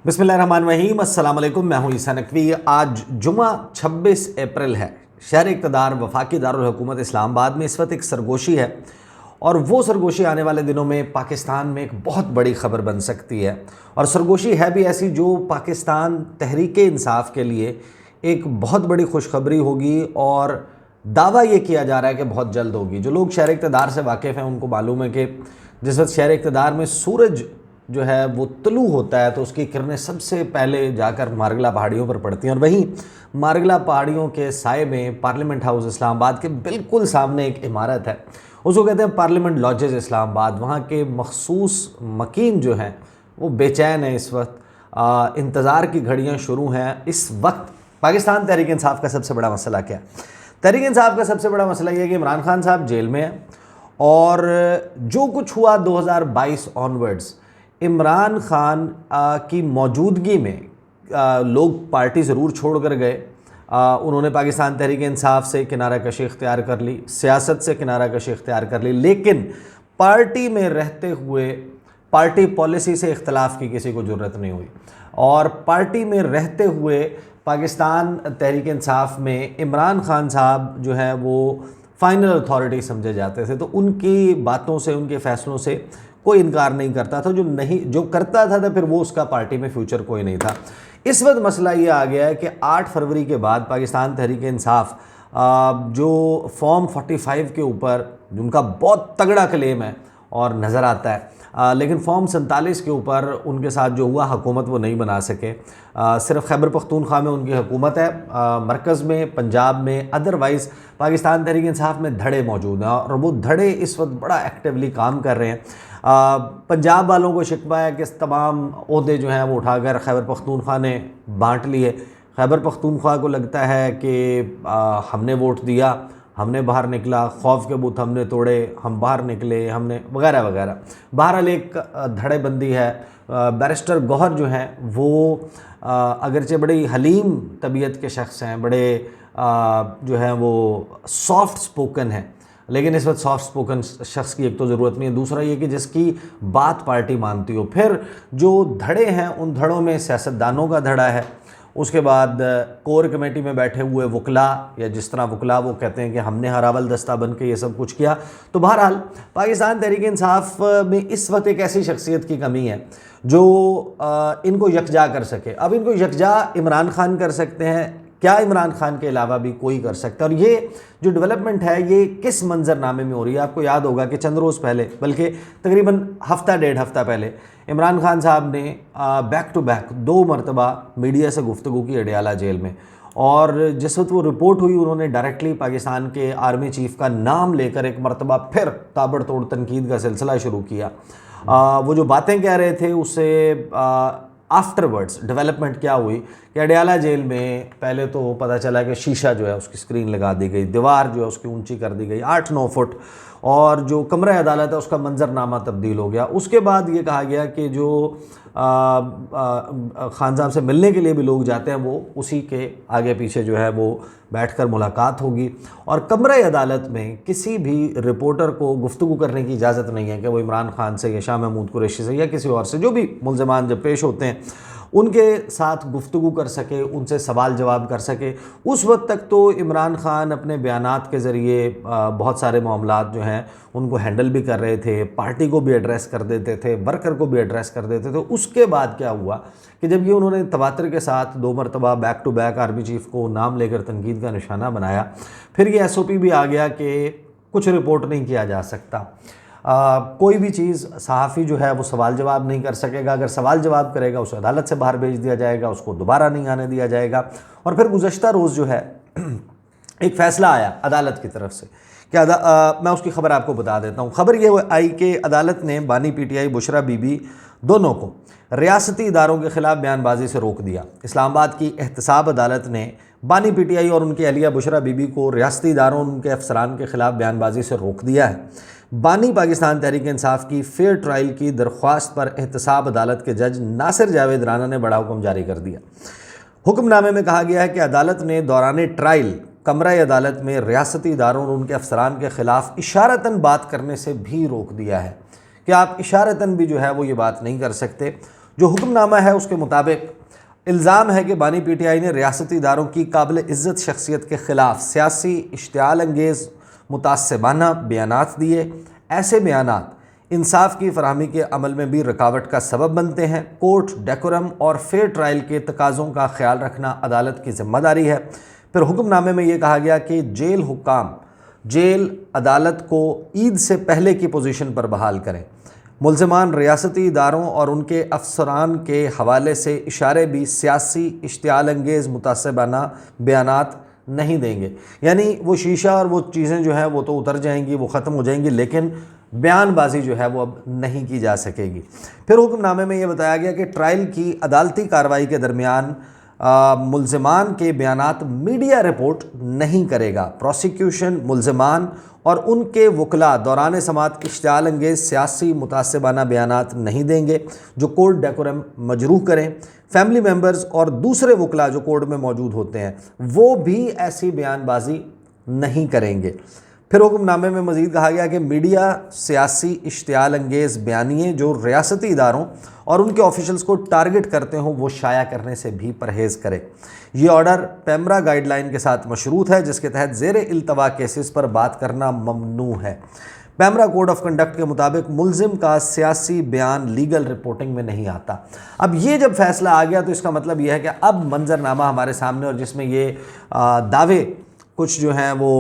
बिस्मिल्लाहिर्रहमानिर्रहीम, अस्सलाम वालेकुम। मैं हूं ईसा नकवी। आज जुमा 26 अप्रैल है। शहर इक़्तिदार वफाकी दारुल हुकूमत इस्लामाबाद में इस वक्त एक सरगोशी है और वो सरगोशी आने वाले दिनों में पाकिस्तान में एक बहुत बड़ी ख़बर बन सकती है। और सरगोशी है भी ऐसी जो पाकिस्तान तहरीक इंसाफ के लिए एक बहुत बड़ी खुशखबरी होगी और दावा ये किया जा रहा है कि बहुत जल्द होगी। जो लोग शहर इक़्तिदार से वाकिफ़ हैं उनको मालूम है कि जिस वक्त शहर इक़्तिदार में सूरज जो है वो तुलू होता है तो उसकी किरणें सबसे पहले जाकर मारगला पहाड़ियों पर पड़ती हैं और वहीं मारगला पहाड़ियों के साए में पार्लियामेंट हाउस इस्लामाबाद के बिल्कुल सामने एक इमारत है, उसको कहते हैं पार्लियामेंट लॉजेस इस्लामाबाद। वहाँ के मखसूस मकीन जो हैं वो बेचैन है इस वक्त। इंतज़ार की घड़ियाँ शुरू हैं। इस वक्त पाकिस्तान तहरीक इंसाफ का सबसे बड़ा मसला क्या है? तहरीक इंसाफ का सबसे बड़ा मसला ये है कि इमरान खान साहब जेल में हैं और जो कुछ हुआ 2022 ऑनवर्ड्स इमरान खान की मौजूदगी में लोग पार्टी ज़रूर छोड़ कर गए। उन्होंने पाकिस्तान तहरीक इंसाफ से किनारा कशी इख्तियार कर ली, सियासत से किनारा कशी इख्तियार कर ली, लेकिन पार्टी में रहते हुए पार्टी पॉलिसी से इख्तलाफ की किसी को ज़रूरत नहीं हुई। और पार्टी में रहते हुए पाकिस्तान तहरीक इंसाफ में इमरान खान साहब जो है वो फाइनल अथॉरिटी समझे जाते थे, तो उनकी बातों से, उनके फ़ैसलों से कोई इनकार नहीं करता था। जो करता था फिर वो उसका पार्टी में फ्यूचर कोई नहीं था। इस वक्त मसला ये आ गया है कि 8 फरवरी के बाद पाकिस्तान तहरीक इंसाफ जो फॉर्म 45 के ऊपर जिनका बहुत तगड़ा क्लेम है और नज़र आता है, लेकिन फॉर्म 47 के ऊपर उनके साथ जो हुआ हुकूमत वो नहीं बना सके। सिर्फ खैबर पख्तूनख्वा में उनकी हुकूमत है, मरकज़ में, पंजाब में, अदरवाइज़ पाकिस्तान तहरीक इंसाफ में धड़े मौजूद हैं और वो धड़े इस वक्त बड़ा एक्टिवली काम कर रहे हैं। पंजाब वालों को शिकवा है कि तमाम ओहदे जो हैं वो उठाकर खैबर पख्तूनख्वा ने बांट लिए। खैबर पख्तूनख्वा को लगता है कि हमने वोट दिया, हमने बाहर निकला, खौफ के बूथ हमने तोड़े, हम बाहर निकले, हमने वगैरह वगैरह। बहरहाल एक धड़ेबंदी है। बैरिस्टर गौहर जो हैं वो अगरचे बड़ी हलीम तबीयत के शख्स हैं, बड़े जो हैं वो सॉफ्ट स्पोकन हैं, लेकिन इस वक्त सॉफ्ट स्पोकन शख्स की एक तो ज़रूरत नहीं है, दूसरा ये कि जिसकी बात पार्टी मानती हो। फिर जो धड़े हैं उन धड़ों में सियासतदानों का धड़ा है, उसके बाद कोर कमेटी में बैठे हुए वकला, या जिस तरह वकला वो कहते हैं कि हमने हरावल दस्ता बन के ये सब कुछ किया। तो बहरहाल पाकिस्तान तहरीक इंसाफ में इस वक्त एक ऐसी शख्सियत की कमी है जो इनको यकजा कर सके। अब इनको यकजा इमरान खान कर सकते हैं, क्या इमरान खान के अलावा भी कोई कर सकता है? और ये जो डेवलपमेंट है ये किस मंजरनामे में हो रही है? आपको याद होगा कि चंद रोज़ पहले, बल्कि तकरीबन हफ्ता डेढ़ हफ्ता पहले, इमरान खान साहब ने बैक टू बैक 2 मरतबा मीडिया से गुफ्तगू की अडयाला जेल में, और जिस वक्त वो रिपोर्ट हुई उन्होंने डायरेक्टली पाकिस्तान के आर्मी चीफ़ का नाम लेकर एक मरतबा फिर ताबड़तोड़ तनकीद का सिलसिला शुरू किया। वो जो बातें कह रहे थे उससे आफ्टरवर्ड्स डेवलपमेंट क्या हुई कि अडयाला जेल में पहले तो पता चला कि शीशा जो है उसकी स्क्रीन लगा दी गई, दीवार जो है उसकी ऊंची कर दी गई 8-9 फुट, और जो कमरा अदालत है उसका मंजरनामा तब्दील हो गया। उसके बाद ये कहा गया कि जो खान साहब से मिलने के लिए भी लोग जाते हैं वो उसी के आगे पीछे जो है वो बैठकर मुलाकात होगी, और कमरा अदालत में किसी भी रिपोर्टर को गुफ्तगू करने की इजाज़त नहीं है कि वो इमरान खान से या शाह महमूद कुरैशी से या किसी और से, जो भी मुल्ज़मान जब पेश होते हैं उनके साथ गुफ्तगू कर सके, उनसे सवाल जवाब कर सके। उस वक्त तक तो इमरान खान अपने बयानात के ज़रिए बहुत सारे मामलात जो हैं उनको हैंडल भी कर रहे थे, पार्टी को भी एड्रेस कर देते थे, वर्कर को भी एड्रेस कर देते थे। उसके बाद क्या हुआ कि जब ये उन्होंने तवातर के साथ 2 मरतबा back to back army chief को नाम लेकर तनकीद का निशाना बनाया, फिर ये SOP भी आ गया कि कुछ रिपोर्ट नहीं किया जा सकता। कोई भी चीज़ सहाफ़ी जो है वो सवाल जवाब नहीं कर सकेगा, अगर सवाल जवाब करेगा उसे अदालत से बाहर भेज दिया जाएगा, उसको दोबारा नहीं आने दिया जाएगा। और फिर गुज़श्ता रोज़ जो है एक फ़ैसला आया अदालत की तरफ से कि मैं उसकी ख़बर आपको बता देता हूँ। ख़बर ये आई कि अदालत ने बानी PTI बुशरा बीबी दोनों को रियासती इदारों के ख़िलाफ़ बयानबाजी से रोक दिया। इस्लामाबाद की एहतसाब अदालत ने बानी PTI और उनकी अहलिया बुशरा बीबी को रियासती इदारों उनके अफसरान के ख़िलाफ़ बयानबाजी से रोक दिया है। बानी पाकिस्तान तहरीक इंसाफ की फेयर ट्रायल की दरख्वास्त पर एहतसाब अदालत के जज नासिर जावेद राना ने बड़ा हुक्म जारी कर दिया। हुक्मनामे में कहा गया है कि अदालत ने दौरान ट्रायल कमरा अदालत में रियासती इदारों और उनके अफसरान के ख़िलाफ़ इशारतन बात करने से भी रोक दिया है कि आप इशारतन भी जो है वो ये बात नहीं कर सकते। जो हुक्मनामा है उसके मुताबिक इल्ज़ाम है कि बानी पीटीआई ने रियासती इदारों की काबिल इज़्ज़त शख्सियत के ख़िलाफ़ सियासी इश्तियाल अंगेज़ मुतासिबाना बयानात दिए। ऐसे बयानात इंसाफ की फराहमी के अमल में भी रुकावट का सबब बनते हैं। कोर्ट डेकोरम और फेयर ट्रायल के तकाज़ों का ख्याल रखना अदालत की ज़िम्मेदारी है। फिर हुक्मनामे में ये कहा गया कि जेल हुक्काम जेल अदालत को ईद से पहले की पोजीशन पर बहाल करें। मुल्ज़िमान रियासती इदारों और उनके अफसरान के हवाले से इशारे भी सियासी इश्तियाल अंगेज़ मुतासिबाना बयानात नहीं देंगे। यानी वो शीशा और वो चीज़ें जो हैं वो तो उतर जाएंगी, वो ख़त्म हो जाएंगी, लेकिन बयानबाजी जो है वो अब नहीं की जा सकेगी। फिर हुक्मनामे में ये बताया गया कि ट्रायल की अदालती कार्रवाई के दरमियान मुल्ज़िमान के बयानात मीडिया रिपोर्ट नहीं करेगा। प्रोसिक्यूशन मुल्ज़िमान और उनके वकला दौरान समाअत इश्तियाल अंगेज़ सियासी मुतासिबाना बयानात नहीं देंगे जो कोर्ट डेकोरम मजरूह करें। फैमिली मेम्बर्स और दूसरे वकला जो कोर्ट में मौजूद होते हैं वो भी ऐसी बयानबाजी नहीं करेंगे। फिर हुक्मनामे में मज़ीद कहा गया कि मीडिया सियासी इश्तियाल अंगेज़ बयानिए जो रियासती इदारों और उनके ऑफिशल्स को टारगेट करते हों वो शाया करने से भी परहेज़ करे। ये ऑर्डर पैमरा गाइडलाइन के साथ मशरूत है जिसके तहत ज़ेर इल्तवा केसेस पर बात करना ममनू है। पैमरा कोड ऑफ कंडक्ट के मुताबिक मुल्ज़िम का सियासी बयान लीगल रिपोर्टिंग में नहीं आता। अब ये जब फैसला आ गया तो इसका मतलब यह है कि अब मंजरनामा हमारे सामने और जिसमें ये दावे कुछ जो हैं वो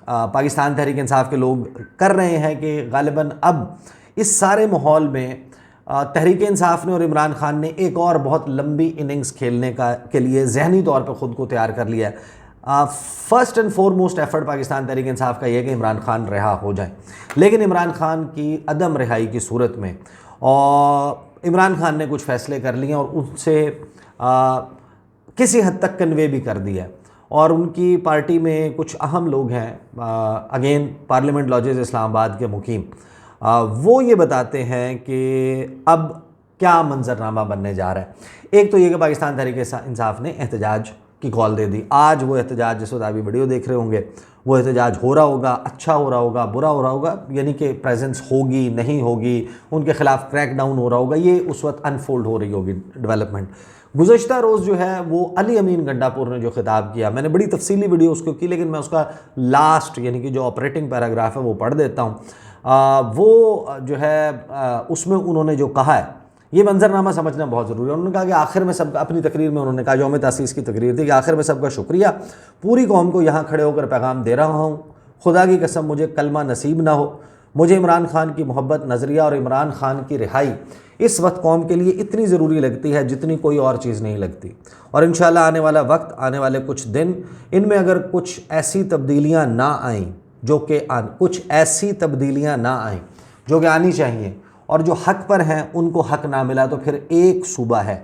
पाकिस्तान तहरीक इंसाफ के लोग कर रहे हैं कि गालिबन अब इस सारे माहौल में तहरीक इंसाफ ने और इमरान खान ने एक और बहुत लंबी इनिंग्स खेलने के लिए जहनी तौर पर ख़ुद को तैयार कर लिया है। First and foremost effort Pakistan Tehreek Insaf का यह कि इमरान खान रिहा हो जाए, लेकिन इमरान खान की अदम रिहाई की सूरत में और इमरान खान ने कुछ फ़ैसले कर लिए और उनसे किसी हद तक कन्वे भी कर दिया और उनकी पार्टी में कुछ अहम लोग हैं अगेन पार्लियामेंट लॉजेस इस्लामाबाद के मुकीम, वो ये बताते हैं कि अब क्या मंजरनामा बनने जा रहा है। एक तो ये कि पाकिस्तान तहरीक इंसाफ ने एहतजाज की कॉल दे दी। आज वो एहतजाज जिस वक्त अभी वीडियो देख रहे होंगे वो एहतजाज हो रहा होगा, अच्छा हो रहा होगा, बुरा हो रहा होगा, यानी कि प्रेजेंस होगी नहीं होगी, उनके खिलाफ क्रैक डाउन हो रहा होगा, ये उस वक्त अनफोल्ड हो रही होगी डेवलपमेंट। गुज़श्ता रोज़ जो है वो अली अमीन गंडापुर ने जो खिताब किया, मैंने बड़ी तफसीली वीडियो उसको की, लेकिन मैं उसका लास्ट यानी कि जो ऑपरेटिंग पैराग्राफ है वो पढ़ देता हूँ। वो जो है उसमें उन्होंने जो कहा है ये मंजरनामा समझना बहुत ज़रूरी है। उन्होंने कहा कि आखिर में सबका, अपनी तकरीर में उन्होंने कहा, यौम तासीस की तकरीर थी, कि आखिर में सबका शुक्रिया, पूरी कौम को यहाँ खड़े होकर पैगाम दे रहा हूँ, खुदा की कसम मुझे कलमा नसीब ना हो, मुझे इमरान खान की मोहब्बत नज़रिया और इमरान खान की रिहाई इस वक्त कौम के लिए इतनी ज़रूरी लगती है जितनी कोई और चीज़ नहीं लगती। और इंशाल्लाह आने वाला वक्त, आने वाले कुछ दिन, इनमें अगर कुछ ऐसी तब्दीलियाँ ना आएँ जो कि आनी चाहिए और जो हक़ पर हैं उनको हक़ ना मिला, तो फिर एक सूबा है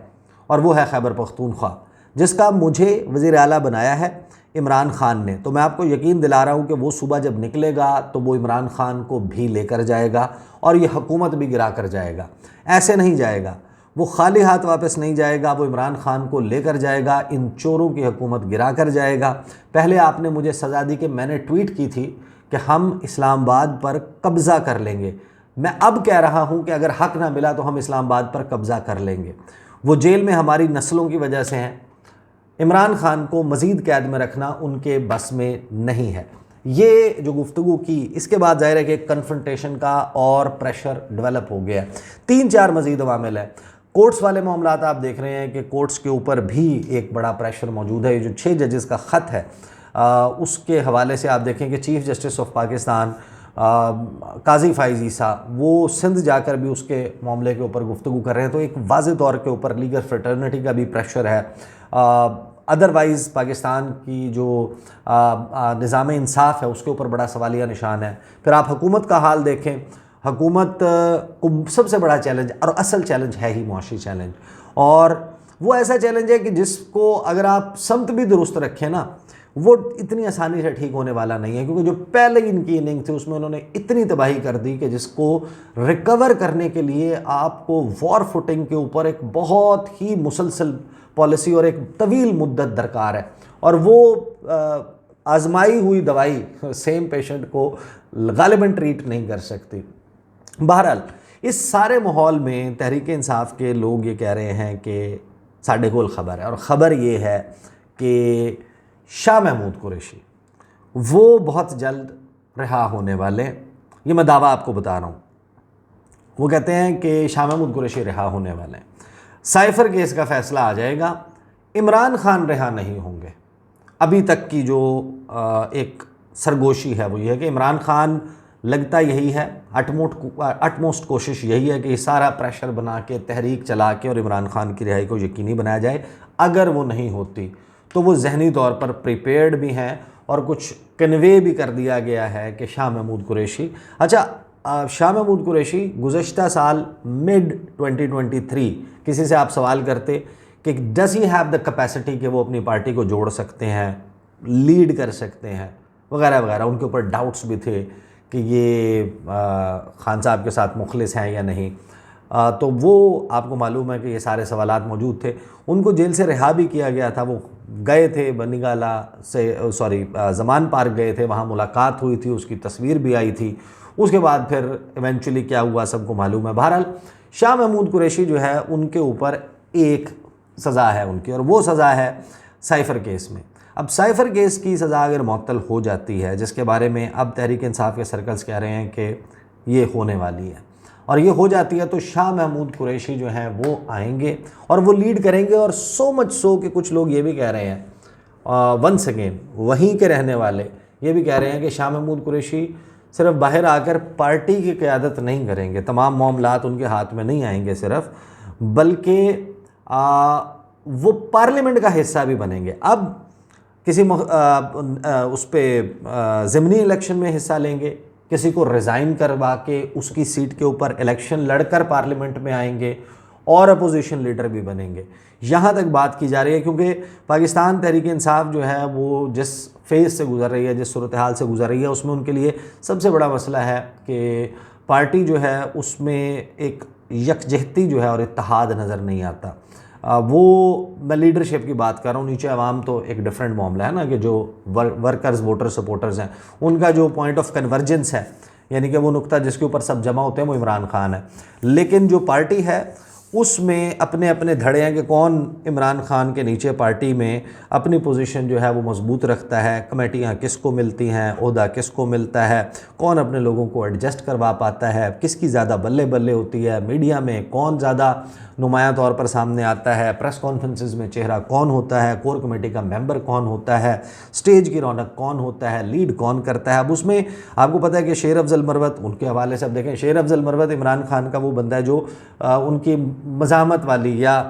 और वो है खैबर पख्तूनख्वा, जिसका मुझे वज़ीर आला बनाया है इमरान खान ने। तो मैं आपको यकीन दिला रहा हूँ कि वो सूबा जब निकलेगा तो वो इमरान खान को भी लेकर जाएगा और ये हुकूमत भी गिरा कर जाएगा। ऐसे नहीं जाएगा, वो खाली हाथ वापस नहीं जाएगा, वो इमरान खान को लेकर जाएगा, इन चोरों की हुकूमत गिरा कर जाएगा। पहले आपने मुझे सज़ा दी कि मैंने ट्वीट की थी कि हम इस्लामाबाद पर कब्ज़ा कर लेंगे। मैं अब कह रहा हूँ कि अगर हक़ ना मिला तो हम इस्लामाबाद पर कब्ज़ा कर लेंगे। वो जेल में हमारी नस्लों की वजह से हैं। इमरान खान को मज़ीद कैद में रखना उनके बस में नहीं है। ये जो गुफ्तगू की, इसके बाद ज़ाहिर है कि कन्फ्रंटेशन का और प्रेशर डेवलप हो गया है। 3-4 मज़ीद अवामिल है। कोर्ट्स वाले मामलात आप देख रहे हैं कि कोर्ट्स के ऊपर भी एक बड़ा प्रेशर मौजूद है। ये जो 6 जजेस का ख़त है उसके हवाले से आप देखें कि चीफ़ जस्टिस ऑफ पाकिस्तान काजी फ़ाइज़ ईसा वो सिंध जाकर भी उसके मामले के ऊपर गुफ्तगू कर रहे हैं। तो एक वाज़े तौर के ऊपर लीगल फ्रेटर्निटी का भी प्रेशर है। अदरवाइज़ पाकिस्तान की जो निज़ाम इंसाफ है उसके ऊपर बड़ा सवालिया निशान है। फिर आप हुकूमत का हाल देखें, हुकूमत को सबसे बड़ा चैलेंज और असल चैलेंज है ही मुआशी चैलेंज, और वो ऐसा चैलेंज है कि जिसको अगर आप समत भी दुरुस्त रखें ना, वो इतनी आसानी से ठीक होने वाला नहीं है, क्योंकि जो पहले इनकी इनिंग थी उसमें उन्होंने इतनी तबाही कर दी कि जिसको रिकवर करने के लिए आपको वॉर फुटिंग के ऊपर एक बहुत ही मुसलसल पॉलिसी और एक तवील मुद्दत दरकार है। और वो आजमाई हुई दवाई सेम पेशेंट को गालिबन ट्रीट नहीं कर सकती। बहरहाल इस सारे माहौल में तहरीक इंसाफ के लोग ये कह रहे हैं कि साढ़े कोल ख़बर है, और ख़बर ये है कि शाह महमूद कुरैशी वो बहुत जल्द रिहा होने वाले। ये मैं दावा आपको बता रहा हूँ। वो कहते हैं कि शाह महमूद कुरैशी रिहा होने वाले हैं, साइफ़र केस का फ़ैसला आ जाएगा, इमरान खान रिहा नहीं होंगे। अभी तक की जो एक सरगोशी है वो ये है कि इमरान खान, लगता यही है, अटमोस्ट कोशिश यही है कि सारा प्रेशर बना के, तहरीक चला के और इमरान खान की रिहाई को यकीनी बनाया जाए। अगर वो नहीं होती तो वो जहनी तौर पर प्रिपेयर्ड भी हैं और कुछ कन्वे भी कर दिया गया है कि शाह महमूद कुरैशी, शाह महमूद कुरैशी गुज़श्ता साल मिड 2023 किसी से आप सवाल करते कि does he have the capacity कि वो अपनी पार्टी को जोड़ सकते हैं, लीड कर सकते हैं, वगैरह वगैरह। उनके ऊपर डाउट्स भी थे कि ये खान साहब के साथ मुखलिस हैं या नहीं। तो वो आपको मालूम है कि ये सारे सवालात मौजूद थे। उनको जेल से रिहा भी किया गया था। वो गए थे बनीगाला से, ज़मान पार्क गए थे, वहाँ मुलाकात हुई थी, उसकी तस्वीर भी आई थी। उसके बाद फिर इवेंचुअली क्या हुआ सबको मालूम है। बहरहाल शाह महमूद कुरैशी जो है उनके ऊपर एक सज़ा है उनकी, और वो सज़ा है साइफ़र केस में। अब साइफ़र केस की सज़ा अगर मुअत्तल हो जाती है, जिसके बारे में अब तहरीक इंसाफ के सर्कल्स कह रहे हैं कि ये होने वाली है, और ये हो जाती है तो शाह महमूद कुरैशी जो हैं वो आएंगे और वो लीड करेंगे। और सो मच सो कि कुछ लोग ये भी कह रहे हैं, वंस अगेन वहीं के रहने वाले ये भी कह रहे हैं कि शाह महमूद कुरैशी सिर्फ बाहर आकर पार्टी की क़यादत नहीं करेंगे, तमाम मामलात उनके हाथ में नहीं आएंगे सिर्फ, बल्कि वो पार्लियामेंट का हिस्सा भी बनेंगे। अब किसी उस पर ज़िमनी इलेक्शन में हिस्सा लेंगे, किसी को रिज़ाइन करवा के उसकी सीट के ऊपर इलेक्शन लड़कर पार्लियामेंट में आएंगे, और अपोजिशन लीडर भी बनेंगे। यहाँ तक बात की जा रही है, क्योंकि पाकिस्तान तहरीक इंसाफ जो है वो जिस फेज़ से गुज़र रही है, जिस सूरत हाल से गुज़र रही है, उसमें उनके लिए सबसे बड़ा मसला है कि पार्टी जो है उसमें एक यकजहती जो है और इत्तेहाद नज़र नहीं आता। वो मैं लीडरशिप की बात कर रहा हूँ, नीचे आवाम तो एक डिफरेंट मामला है ना, कि जो वर्कर्स, वोटर, सपोर्टर्स हैं, उनका जो पॉइंट ऑफ कन्वर्जेंस है, यानी कि वो नुक्ता जिसके ऊपर सब जमा होते हैं, वो इमरान खान है। लेकिन जो पार्टी है उसमें अपने अपने धड़े हैं कि कौन इमरान खान के नीचे पार्टी में अपनी पोजीशन जो है वो मजबूत रखता है, कमेटियाँ किसको मिलती हैं, ओहदा किसको मिलता है, कौन अपने लोगों को एडजस्ट करवा पाता है, किसकी ज़्यादा बल्ले बल्ले होती है, मीडिया में कौन ज़्यादा नुमायां तौर पर सामने आता है, प्रेस कॉन्फ्रेंसेस में चेहरा कौन होता है, कोर कमेटी का मेंबर कौन होता है, स्टेज की रौनक कौन होता है, लीड कौन करता है। अब उसमें आपको पता है कि शेर अफजल मरवत, उनके हवाले से अब देखें, शेर अफजल मरवत इमरान खान का वो बंदा है जो उनकी मज़ामत वाली या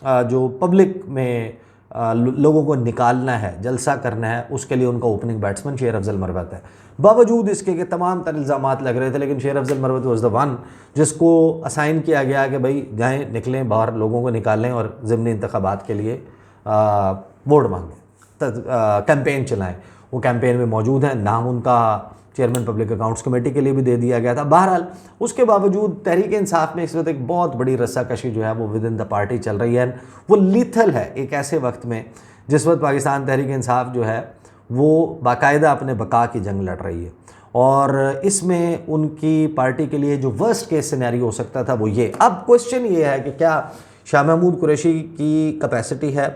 जो पब्लिक में लोगों को निकालना है, जलसा करना है, उसके लिए उनका ओपनिंग बैट्समैन शेर अफजल मरवत है। बावजूद इसके कि तमाम तर इल्ज़ामात लग रहे थे, लेकिन शेर Afzal Marwat was the one जिसको असाइन किया गया कि भाई जाएँ, निकलें बाहर, लोगों को निकालें और ज़िमनी इंतखाबात के लिए वोट मांगें, कैंपेन चलाएँ। वो कैंपेन में मौजूद हैं, नाम उनका चेयरमैन पब्लिक अकाउंट्स कमेटी के लिए भी दे दिया गया था। बहरहाल उसके बावजूद तहरीक इंसाफ में इस वक्त एक बहुत बड़ी रस्साकशी जो है वो विद इन द पार्टी चल रही है। वो लीथल है एक ऐसे वक्त में जिस वक्त पाकिस्तान तहरीक इंसाफ जो है वो बाकायदा अपने बका की जंग लड़ रही है, और इसमें उनकी पार्टी के लिए जो वर्स्ट केस सिनेरियो हो सकता था वो ये। अब क्वेश्चन ये है कि क्या शाह महमूद कुरैशी की कैपेसिटी है,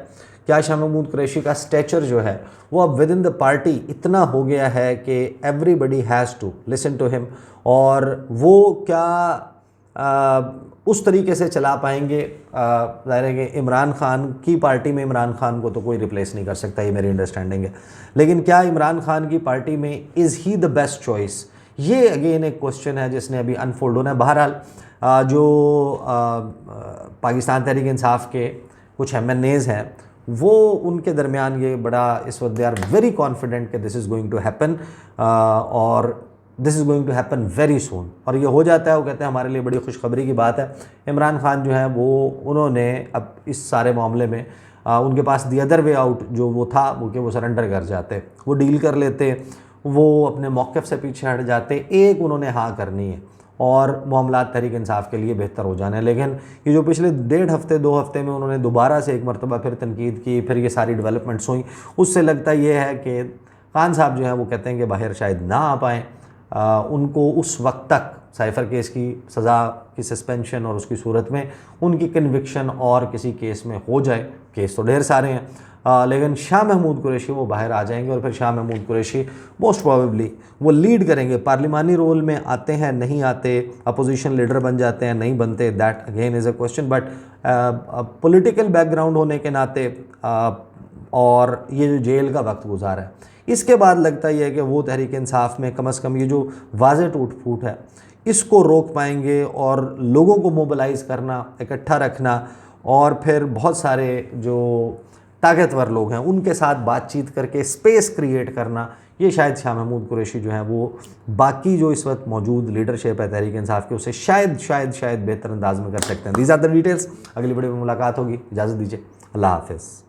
क्या शाह महमूद कुरैशी का स्टेचर जो है वो अब विद इन द पार्टी इतना हो गया है कि everybody has to listen to him, और वो क्या उस तरीके से चला पाएंगे। ज़ाहिर है कि इमरान खान की पार्टी में इमरान खान को तो कोई रिप्लेस नहीं कर सकता, ये मेरी अंडरस्टैंडिंग है, लेकिन क्या इमरान खान की पार्टी में is he the best choice, ये अगेन एक क्वेश्चन है जिसने अभी अनफोल्ड होना है। बहरहाल जो पाकिस्तान तहरीक इंसाफ के कुछ MNAs हैं वो उनके दरमियान ये बड़ा इस वक्त दे आर वेरी कॉन्फिडेंट कि this is going to happen, और this is going to happen very soon, और ये हो जाता है। वो कहते हैं हमारे लिए बड़ी खुशखबरी की बात है। इमरान खान जो है वो उन्होंने अब इस सारे मामले में उनके पास दी अदर वे आउट जो वो था वो कि वो सरेंडर कर जाते, वो डील कर लेते, वो अपने मौक़िफ़ से पीछे हट जाते। एक उन्होंने हाँ करनी है और मामलात तहरीक इंसाफ के लिए बेहतर हो जाने। लेकिन ये जो पिछले 1.5 हफ्ते 2 हफ्ते में उन्होंने दोबारा से एक मरतबा फिर तनकीद की, फिर ये सारी डेवलपमेंट्स हुई, उससे लगता ये है कि खान साहब जो हैं वो कहते हैं कि बाहर शायद ना आ पाएँ, उनको उस वक्त तक साइफ़र केस की सज़ा की सस्पेंशन और उसकी सूरत में उनकी कन्विक्शन और किसी केस में हो जाए, केस तो ढेर सारे हैं, लेकिन शाह महमूद कुरैशी वो बाहर आ जाएंगे और फिर शाह महमूद कुरैशी मोस्ट प्रोबेबली वो लीड करेंगे, पार्लिमानी रोल में आते हैं नहीं आते, अपोजिशन लीडर बन जाते हैं नहीं बनते, that again is a question, but political background होने के नाते और ये जो जेल का वक्त गुजारा है, इसके बाद लगता ही है कि वो तहरीक इंसाफ में कम से कम ये जो वाज़ेह टूट फूट है इसको रोक पाएंगे और लोगों को मोबिलाइज़ करना, इकट्ठा रखना और फिर बहुत सारे जो ताकतवर लोग हैं उनके साथ बातचीत करके स्पेस क्रिएट करना, ये शायद शाह महमूद कुरैशी जो है वो बाकी जो इस वक्त मौजूद लीडरशिप है तहरीक इंसाफ की उससे शायद बेहतर अंदाज में कर सकते हैं। These are the details. अगली वीडियो में मुलाकात होगी, इजाज़त दीजिए, अल्लाह हाफिज़।